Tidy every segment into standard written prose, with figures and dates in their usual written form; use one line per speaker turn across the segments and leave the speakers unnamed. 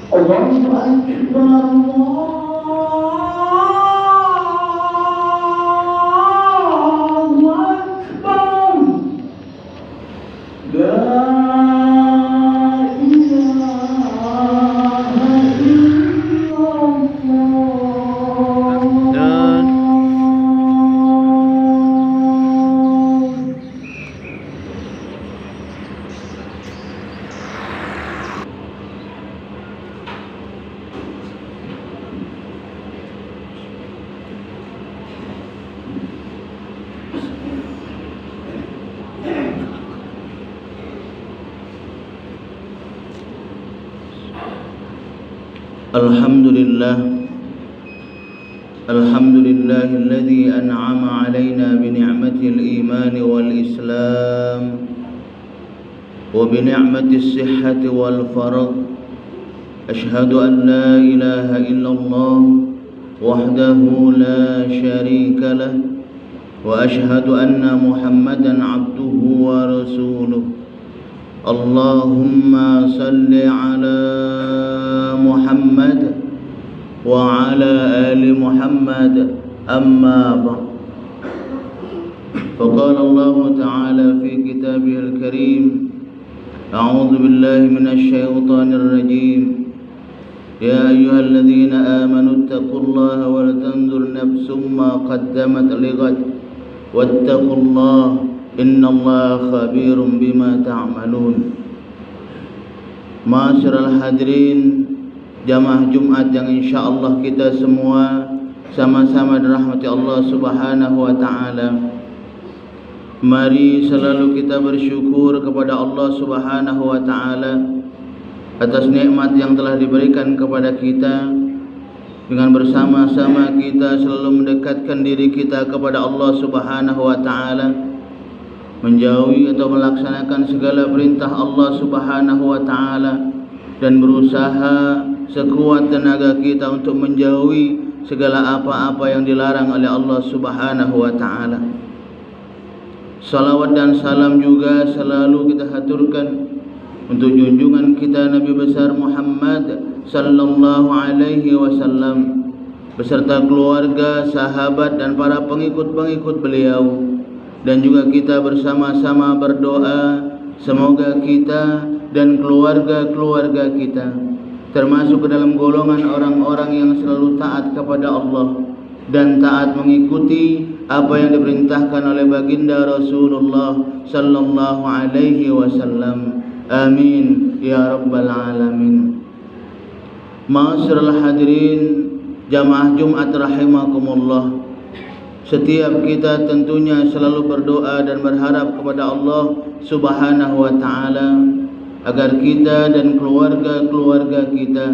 الله أكبر الله أكبر لا
الحمد لله الذي أنعم علينا بنعمة الإيمان والإسلام وبنعمة الصحة والفرج. أشهد أن لا إله إلا الله وحده لا شريك له وأشهد أن محمدا عبده ورسوله. اللهم صل على محمد وعلى آل محمد أما بعد. فقال الله تعالى في كتابه الكريم: أعوذ بالله من الشيطان الرجيم. يا أيها الذين آمنوا اتقوا الله ولتنظر نفس ما قدمت لغد واتقوا الله إن الله خبير بما تعملون. Ma'asyiral hadirin jamaah Jumat yang insyaallah kita semua sama-sama dirahmati Allah Subhanahu wa taala. Mari selalu kita bersyukur kepada Allah Subhanahu wa taala atas nikmat yang telah diberikan kepada kita, dengan bersama-sama kita selalu mendekatkan diri kita kepada Allah Subhanahu wa taala, menjauhi atau melaksanakan segala perintah Allah Subhanahu wa taala, dan berusaha sekuat tenaga kita untuk menjauhi segala apa-apa yang dilarang oleh Allah Subhanahu wa taala. Salawat dan salam juga selalu kita haturkan untuk junjungan kita Nabi besar Muhammad sallallahu alaihi wasallam beserta keluarga, sahabat dan para pengikut-pengikut beliau. Dan juga kita bersama-sama berdoa semoga kita dan keluarga-keluarga kita termasuk ke dalam golongan orang-orang yang selalu taat kepada Allah dan taat mengikuti apa yang diperintahkan oleh baginda Rasulullah sallallahu alaihi wasallam. Amin ya rabbal alamin. Ma'asyiral hadirin jamaah Jumat rahimakumullah. Setiap kita tentunya selalu berdoa dan berharap kepada Allah Subhanahu wa taala agar kita dan keluarga-keluarga kita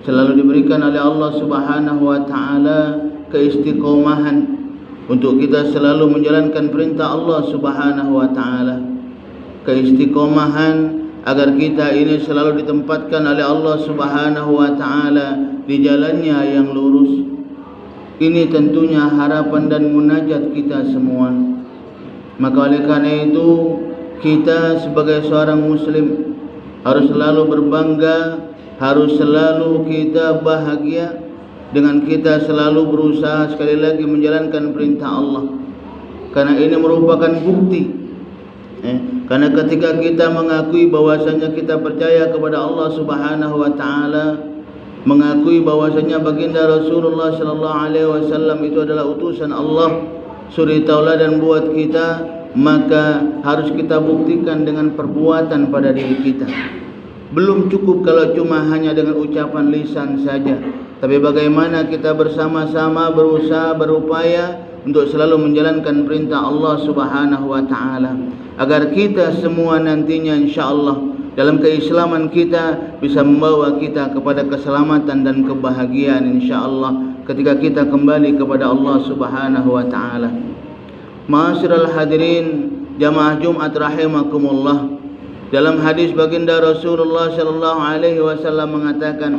selalu diberikan oleh Allah Subhanahu wa taala keistiqomahan untuk kita selalu menjalankan perintah Allah Subhanahu wa taala. Keistiqomahan agar kita ini selalu ditempatkan oleh Allah Subhanahu wa taala di jalannya yang lurus. Ini tentunya harapan dan munajat kita semua. Maka oleh karena itu kita sebagai seorang muslim harus selalu berbangga, harus selalu kita bahagia dengan kita selalu berusaha sekali lagi menjalankan perintah Allah. Karena ini merupakan bukti. Karena ketika kita mengakui bahwasanya kita percaya kepada Allah Subhanahu wa taala, mengakui bahwasanya baginda Rasulullah sallallahu alaihi wasallam itu adalah utusan Allah, suri tauladan buat kita, maka harus kita buktikan dengan perbuatan pada diri kita. Belum cukup kalau cuma hanya dengan ucapan lisan saja, tapi bagaimana kita bersama-sama berusaha berupaya untuk selalu menjalankan perintah Allah Subhanahu wa taala agar kita semua nantinya insyaallah dalam keislaman kita bisa membawa kita kepada keselamatan dan kebahagiaan insyaallah ketika kita kembali kepada Allah Subhanahu wa taala. Ma'asyiral hadirin jamaah Jumat rahimakumullah. Dalam hadis baginda Rasulullah sallallahu alaihi wasallam mengatakan,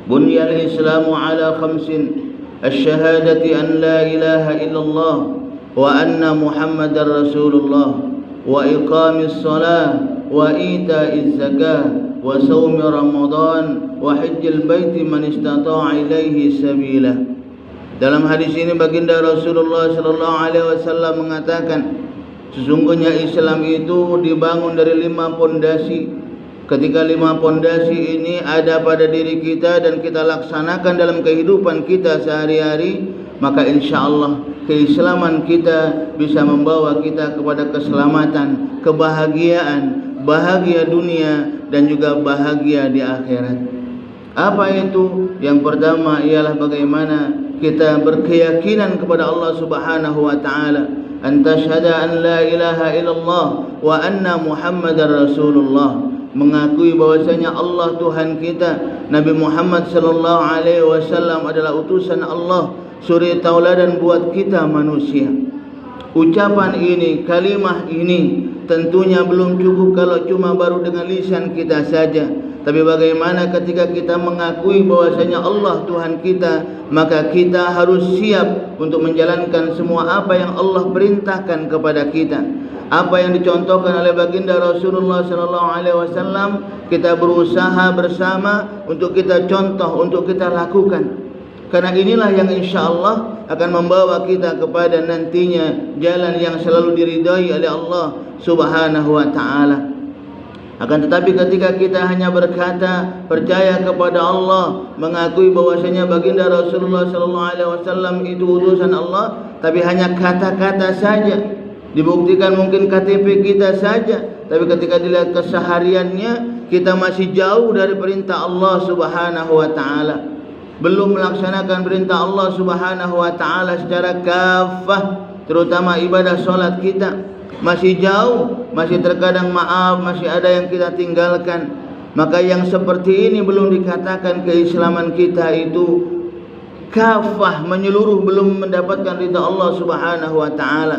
"Bunyal Islamu ala khamsin, asy-syahadati an la ilaha illallah wa anna Muhammadar Rasulullah wa iqamis shalah wa ita'iz zakah wa shaumi Ramadan wa hajjil baiti man istata'a ilaihi sabila. Dalam hadis ini baginda Rasulullah sallallahu alaihi wasallam mengatakan, sesungguhnya Islam itu dibangun dari 5 pondasi. Ketika 5 pondasi ini ada pada diri kita dan kita laksanakan dalam kehidupan kita sehari-hari, maka insyaallah keislaman kita bisa membawa kita kepada keselamatan, kebahagiaan, bahagia dunia dan juga bahagia di akhirat. Apa itu? Yang pertama ialah bagaimana kita berkeyakinan kepada Allah Subhanahu wa taala, an tashhada an la ilaha illallah wa anna Muhammadar Rasulullah, mengakui bahwasanya Allah Tuhan kita, Nabi Muhammad sallallahu alaihi wasallam adalah utusan Allah, suri tauladan buat kita manusia. Ucapan ini, kalimah ini tentunya belum cukup kalau cuma baru dengan lisan kita saja. Tapi bagaimana ketika kita mengakui bahwasanya Allah Tuhan kita, maka kita harus siap untuk menjalankan semua apa yang Allah perintahkan kepada kita. Apa yang dicontohkan oleh baginda Rasulullah sallallahu alaihi wasallam, kita berusaha bersama untuk kita contoh, untuk kita lakukan. Karena inilah yang insyaallah akan membawa kita kepada nantinya jalan yang selalu diridai oleh Allah Subhanahu wa taala. Akan tetapi ketika kita hanya berkata percaya kepada Allah, mengakui bahwasanya baginda Rasulullah sallallahu alaihi wasallam itu utusan Allah, tapi hanya kata-kata saja, dibuktikan mungkin KTP kita saja, tapi ketika dilihat kesehariannya kita masih jauh dari perintah Allah Subhanahu wa taala, belum melaksanakan perintah Allah Subhanahu wa taala secara kafah, terutama ibadah salat kita masih jauh, masih terkadang maaf, masih ada yang kita tinggalkan. Maka yang seperti ini belum dikatakan keislaman kita itu kafah, menyeluruh, belum mendapatkan ridha Allah Subhanahu wa taala.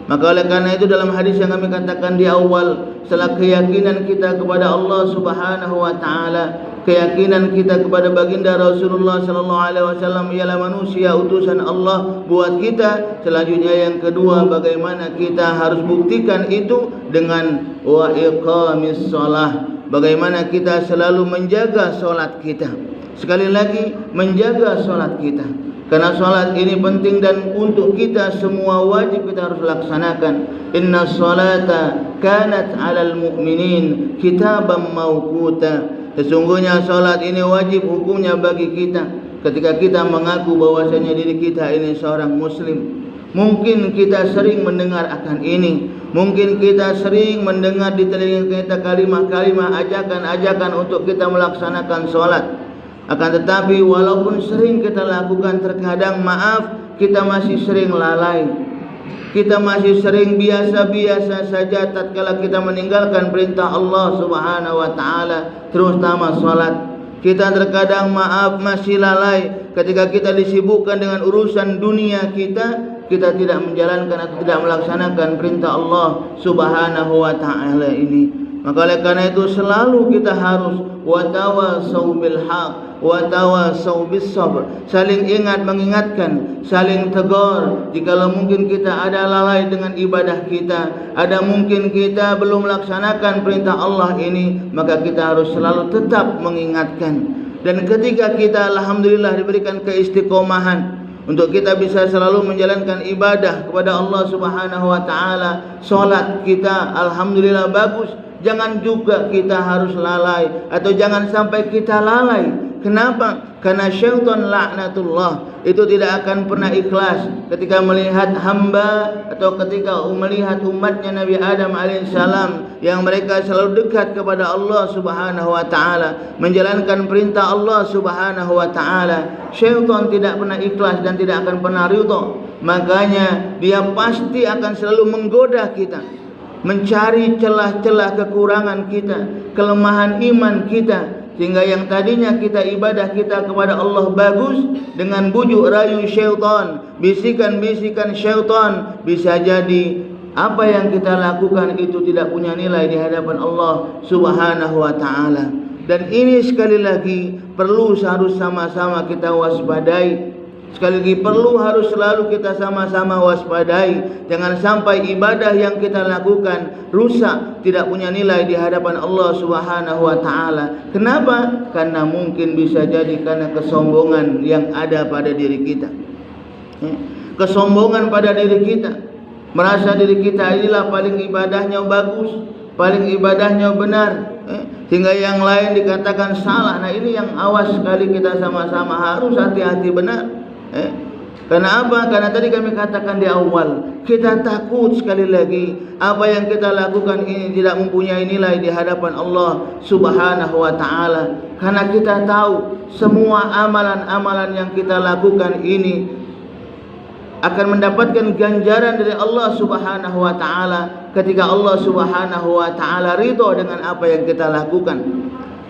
Maka oleh karena itu dalam hadis yang kami katakan di awal, setelah keyakinan kita kepada Allah Subhanahu wa taala, keyakinan kita kepada baginda Rasulullah sallallahu alaihi wasallam ialah manusia utusan Allah buat kita. Selanjutnya yang kedua, bagaimana kita harus buktikan itu dengan wa iqamis shalah, bagaimana kita selalu menjaga salat kita. Sekali lagi, menjaga salat kita, karena salat ini penting dan untuk kita semua wajib kita harus laksanakan. Inna salata kanat 'alal mu'minin kitaban mawquta. Sesungguhnya salat ini wajib hukumnya bagi kita ketika kita mengaku bahwasanya diri kita ini seorang muslim. Mungkin kita sering mendengar akan ini, mungkin kita sering mendengar di telinga kita kalimah-kalimah ajakan-ajakan untuk kita melaksanakan salat. Akan tetapi walaupun sering kita lakukan, terkadang maaf kita masih sering lalai. Kita masih sering biasa-biasa saja tatkala kita meninggalkan perintah Allah Subhanahu wa taala, terutama salat. Kita terkadang maaf masih lalai ketika kita disibukkan dengan urusan dunia kita tidak menjalankan atau tidak melaksanakan perintah Allah Subhanahu wa taala ini. Maka oleh karena itu selalu kita harus watawasau bil haq watawasau bis sabr, saling ingat mengingatkan, saling tegur jikalau mungkin kita ada lalai dengan ibadah kita, ada mungkin kita belum melaksanakan perintah Allah ini, maka kita harus selalu tetap mengingatkan. Dan ketika kita alhamdulillah diberikan keistiqomahan untuk kita bisa selalu menjalankan ibadah kepada Allah Subhanahu wa taala, salat kita alhamdulillah bagus, jangan juga kita harus lalai atau jangan sampai kita lalai. Kenapa? Karena syaitan laknatullah itu tidak akan pernah ikhlas ketika melihat hamba atau ketika melihat umatnya Nabi Adam alaihissalam yang mereka selalu dekat kepada Allah Subhanahu wa taala, menjalankan perintah Allah Subhanahu wa taala. Syaitan tidak pernah ikhlas dan tidak akan pernah ridha. Makanya dia pasti akan selalu menggoda kita, mencari celah-celah kekurangan kita, kelemahan iman kita, sehingga yang tadinya kita ibadah kita kepada Allah bagus, dengan bujuk rayu syaitan, bisikan-bisikan syaitan, bisa jadi apa yang kita lakukan itu tidak punya nilai di hadapan Allah Subhanahu wa taala. Dan ini sekali lagi perlu harus sama-sama kita waspadai. Sekali lagi perlu harus selalu kita sama-sama waspadai. Jangan sampai ibadah yang kita lakukan rusak, tidak punya nilai di hadapan Allah Subhanahu wa taala. Kenapa? Karena mungkin bisa jadi karena kesombongan yang ada pada diri kita. Kesombongan pada diri kita, merasa diri kita inilah paling ibadahnya bagus, paling ibadahnya benar, sehingga yang lain dikatakan salah. Nah, ini yang awas sekali kita sama-sama harus hati-hati benar. Karena apa? Karena tadi kami katakan di awal, kita takut sekali lagi apa yang kita lakukan ini tidak mempunyai nilai di hadapan Allah Subhanahu wa taala. Karena kita tahu semua amalan-amalan yang kita lakukan ini akan mendapatkan ganjaran dari Allah Subhanahu wa taala ketika Allah Subhanahu wa taala ridha dengan apa yang kita lakukan,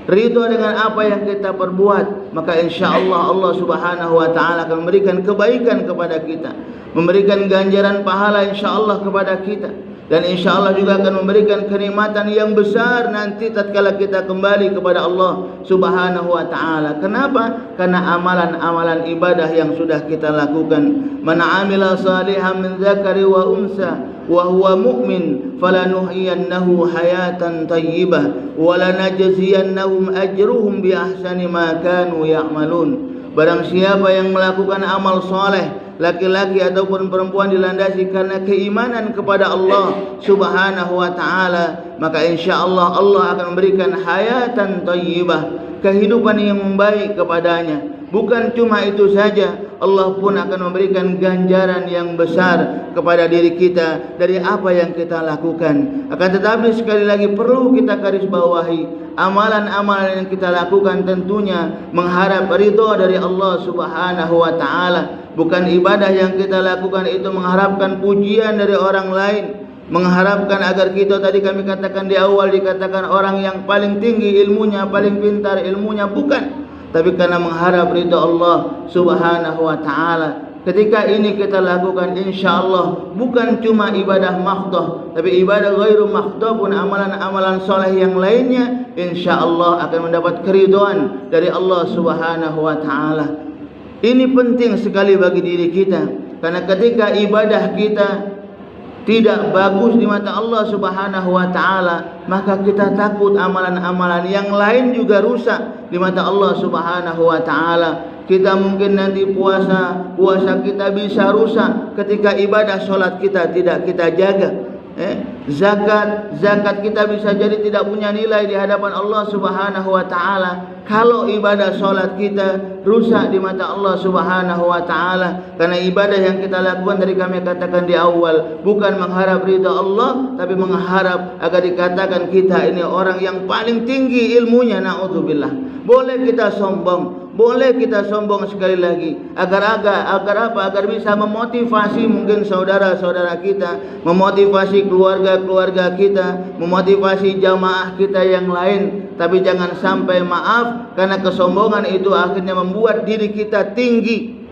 ridha dengan apa yang kita perbuat, maka insyaallah Allah Subhanahu wa taala akan memberikan kebaikan kepada kita, memberikan ganjaran pahala insyaallah kepada kita, dan insyaallah juga akan memberikan kenikmatan yang besar nanti tatkala kita kembali kepada Allah Subhanahu wa taala. Kenapa? Karena amalan-amalan ibadah yang sudah kita lakukan. Man 'amila salihan min dzakari wa unsa wa huwa mu'min falanuhyiyannahu hayatan thayyibah wa lanajziyannahum ajruhum bi ahsani ma kanu ya'malun. Barang siapa yang melakukan amal soleh, laki-laki ataupun perempuan, dilandasi karena keimanan kepada Allah Subhanahu wa taala, maka insyaallah Allah akan memberikan hayatan thayyibah, kehidupan yang baik kepadanya. Bukan cuma itu saja, Allah pun akan memberikan ganjaran yang besar kepada diri kita dari apa yang kita lakukan. Akan tetapi sekali lagi perlu kita garis bawahi, amalan-amalan yang kita lakukan tentunya mengharap ridha dari Allah Subhanahu wa taala. Bukan ibadah yang kita lakukan itu mengharapkan pujian dari orang lain, mengharapkan agar kita, tadi kami katakan di awal, dikatakan orang yang paling tinggi ilmunya, paling pintar ilmunya, bukan, tapi karena mengharap ridha Allah Subhanahu wa taala. Ketika ini kita lakukan, insyaallah bukan cuma ibadah mahdhah, tapi ibadah ghairu mahdhah pun, amalan-amalan soleh yang lainnya insyaallah akan mendapat keridhaan dari Allah Subhanahu wa taala. Ini penting sekali bagi diri kita, karena ketika ibadah kita tidak bagus di mata Allah Subhanahu wa taala, maka kita takut amalan-amalan yang lain juga rusak di mata Allah Subhanahu wa taala. Kita mungkin nanti puasa kita bisa rusak ketika ibadah solat kita tidak kita jaga. Zakat kita bisa jadi tidak punya nilai di hadapan Allah Subhanahu wa taala kalau ibadah solat kita rusak di mata Allah Subhanahu wa taala. Karena ibadah yang kita lakukan, tadi kami katakan di awal, bukan mengharap ridha Allah, tapi mengharap agar dikatakan kita ini orang yang paling tinggi ilmunya. Naudzubillah. Boleh kita sombong, boleh kita sombong sekali lagi, agar apa? Agar bisa memotivasi mungkin saudara-saudara kita, memotivasi keluarga-keluarga kita, memotivasi jamaah kita yang lain. Tapi jangan sampai, maaf, karena kesombongan itu akhirnya membuat diri kita tinggi,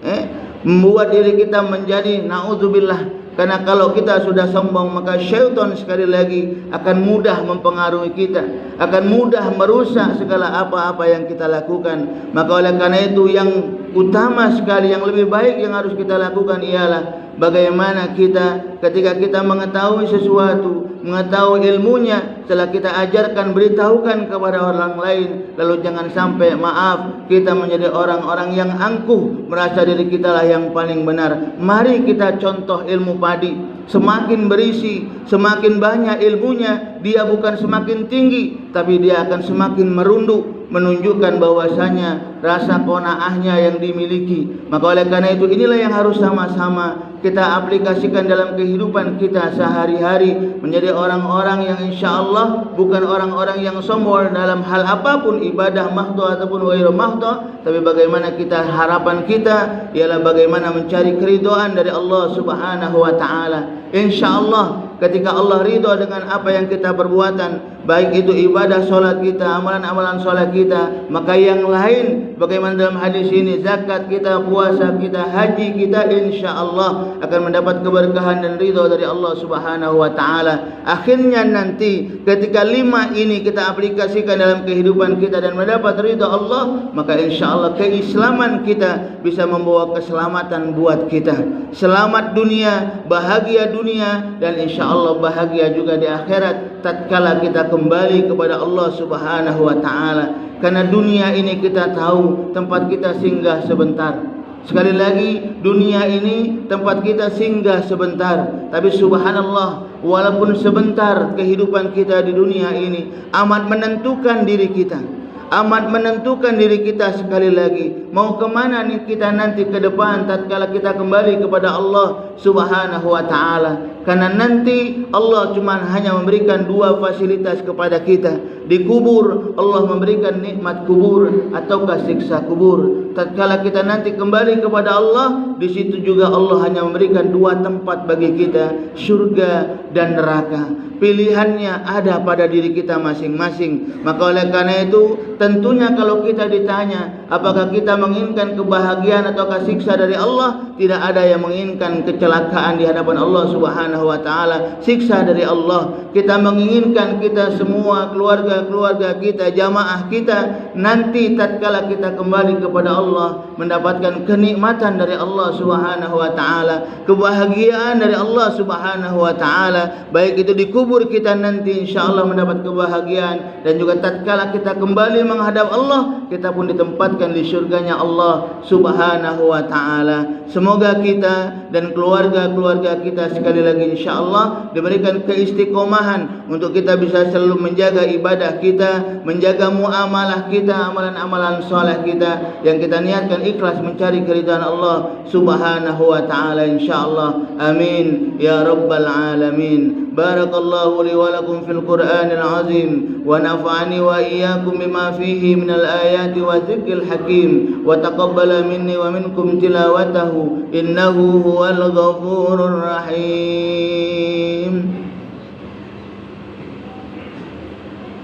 membuat diri kita menjadi naudzubillah. Karena kalau kita sudah sombong, maka syaitan sekali lagi akan mudah mempengaruhi kita, akan mudah merusak segala apa-apa yang kita lakukan. Maka oleh karena itu yang utama sekali, yang lebih baik yang harus kita lakukan ialah bagaimana kita ketika kita mengetahui sesuatu, mengetahui ilmunya, setelah kita ajarkan, beritahukan kepada orang lain, lalu jangan sampai, maaf, kita menjadi orang-orang yang angkuh, merasa diri kita lah yang paling benar. Mari kita contoh ilmu padi, semakin berisi, semakin banyak ilmunya, dia bukan semakin tinggi, tapi dia akan semakin merunduk, menunjukkan bahwasanya rasa qanaahnya yang dimiliki. Maka oleh karena itu, inilah yang harus sama-sama kita aplikasikan dalam kehidupan kita sehari-hari, menjadi orang-orang yang insyaallah bukan orang-orang yang sombong dalam hal apapun, ibadah mahdhah ataupun ghairu mahdhah, tapi bagaimana kita, harapan kita ialah bagaimana mencari keridhaan dari Allah Subhanahu wa taala. Insyaallah ketika Allah ridha dengan apa yang kita perbuatan, baik itu ibadah solat kita, amalan-amalan solat kita, maka yang lain bagaimana dalam hadis ini, zakat kita, puasa kita, haji kita, insya-Allah akan mendapat keberkahan dan ridha dari Allah Subhanahu wa taala. Akhirnya nanti ketika 5 ini kita aplikasikan dalam kehidupan kita dan mendapat ridha Allah, maka insya-Allah keislaman kita bisa membawa keselamatan buat kita. Selamat dunia, bahagia dunia, dan insya-Allah bahagia juga di akhirat tatkala kita kembali kepada Allah Subhanahu wa taala. Karena dunia ini kita tahu tempat kita singgah sebentar. Sekali lagi, dunia ini tempat kita singgah sebentar. Tapi subhanallah, walaupun sebentar kehidupan kita di dunia ini amat menentukan diri kita. Amat menentukan diri kita sekali lagi. Mau kemana nih kita nanti ke depan tatkala kita kembali kepada Allah Subhanahu wa taala. Karena nanti Allah cuma hanya memberikan 2 fasilitas kepada kita. Di kubur Allah memberikan nikmat kubur ataukah siksa kubur. Tatkala kita nanti kembali kepada Allah, di situ juga Allah hanya memberikan 2 tempat bagi kita, surga dan neraka. Pilihannya ada pada diri kita masing-masing. Maka oleh karena itu, tentunya kalau kita ditanya apakah kita menginginkan kebahagiaan ataukah siksa dari Allah, tidak ada yang menginginkan kecelakaan di hadapan Allah Subhanahu wa taala, siksa dari Allah. Kita menginginkan kita semua, keluarga kita, jamaah kita, nanti tatkala kita kembali kepada Allah mendapatkan kenikmatan dari Allah Subhanahu wa taala, kebahagiaan dari Allah Subhanahu wa taala, baik itu di kubur kita nanti insyaallah mendapat kebahagiaan, dan juga tatkala kita kembali menghadap Allah, kita pun ditempatkan di surganya Allah Subhanahu wa taala. Semoga kita dan keluarga-keluarga kita sekali lagi insyaallah diberikan keistiqomahan untuk kita bisa selalu menjaga ibadah kita, menjaga muamalah kita, amalan-amalan saleh kita yang kita niatkan ikhlas mencari keridhaan Allah Subhanahu wa taala insyaallah. Amin ya rabbal alamin. Barakallahu li wa lakum fil Qur'anil azim wa nafa'ani wa iyyakum bima fihi minal ayati wa dzikril hakim wa taqabbala minni wa minkum tilawatahu innahu huwal ghafurur rahim.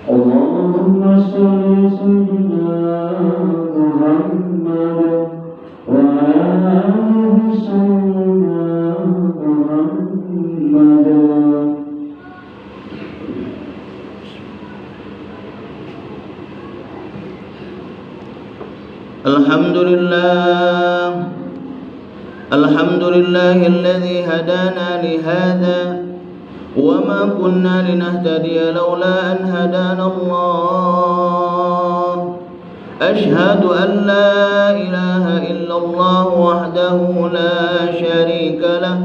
Allahumma salli sayyidina Muhammad wa ala sayyidina Muhammad.
Alhamdulillahilladzi hadana li hadza wa ma kunna linahtadiya laula an hadana Allah. Ashhadu an la ilaha illallah wahdahu la syarika lah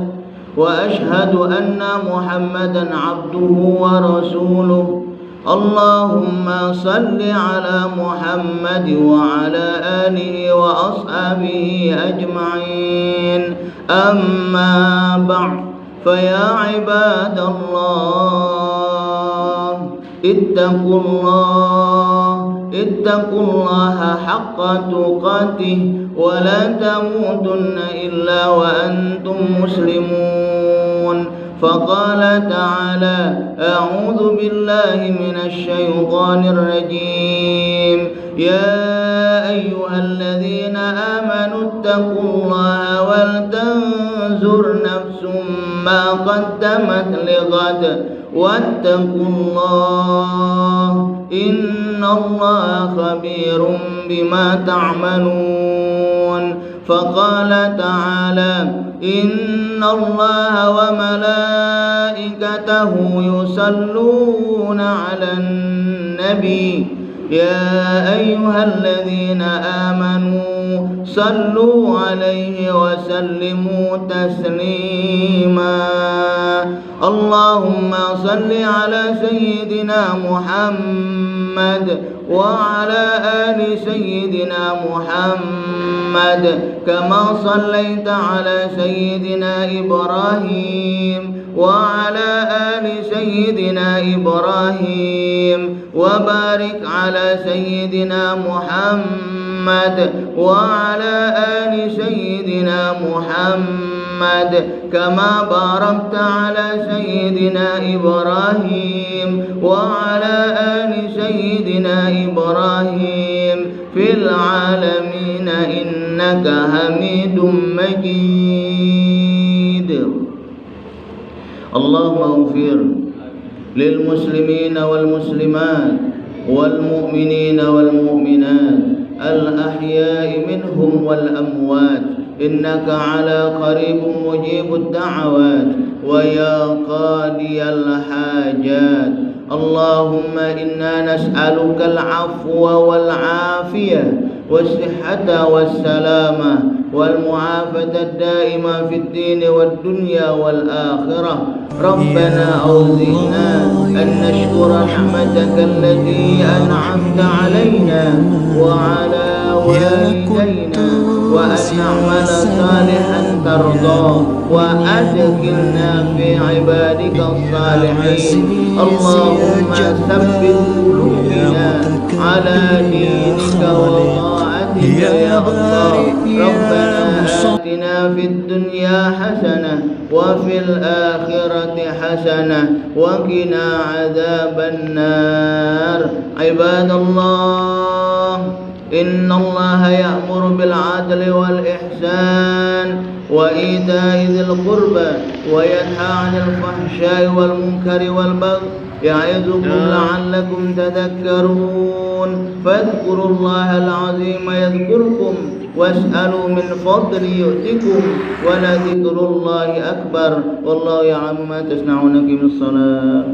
wa ashhadu anna Muhammadan abduhu wa rasuluh. Allahumma salli ala Muhammad wa ala alihi wa ashabihi ajma'in. Amma ba'd, faya ibadallah, ittaqullaha haqqa tuqatih wa la tamutunna illa wa antum muslimun. فقال تعالى أعوذ بالله من الشيطان الرجيم يا أيها الذين آمنوا اتقوا الله ولتنظر نفس ما قدمت لغد واتقوا الله إن الله خبير بما تعملون. فقال تعالى إن الله وملائكته يصلون على النبي يا أيها الذين آمنوا صلوا عليه وسلموا تسليما. اللهم صل على سيدنا محمد وعلى آل سيدنا محمد كما صليت على سيدنا إبراهيم وعلى آل سيدنا إبراهيم وبارك على سيدنا محمد وعلى آل سيدنا محمد محمد كما باركت على سيدنا إبراهيم وعلى آل سيدنا إبراهيم في العالمين إنك حميد مجيد. اللهم اغفر للمسلمين والمسلمات والمؤمنين والمؤمنات الأحياء منهم والأموات إنك على قريب مجيب الدعوات ويا قاضي الحاجات. اللهم إنا نسألك العفو والعافية والصحة والسلامة والمعافاة الدائمة في الدين والدنيا والآخرة. ربنا أوزعنا أن نشكر نعمتك التي أنعمت علينا وعلى والدينا وأن نعمل صالحا ترضاه وأدخلنا في عبادك الصالحين. اللهم ثبت قلوبنا على دينك وطاعتك يا الله. ربنا آتنا في الدنيا حسنة وفي الآخرة حسنة وقنا عذاب النار. عباد الله، إن الله يأمر بالعدل والإحسان وإيتاء ذي القربى وينهى عن الفحشاء والمنكر والبغي يعظكم لعلكم تذكرون. فاذكروا الله العظيم يذكركم واسألوا من فضل يؤتكم ولذكر الله أكبر. والله يعلم ما تصنعون. أقيموا الصلاة.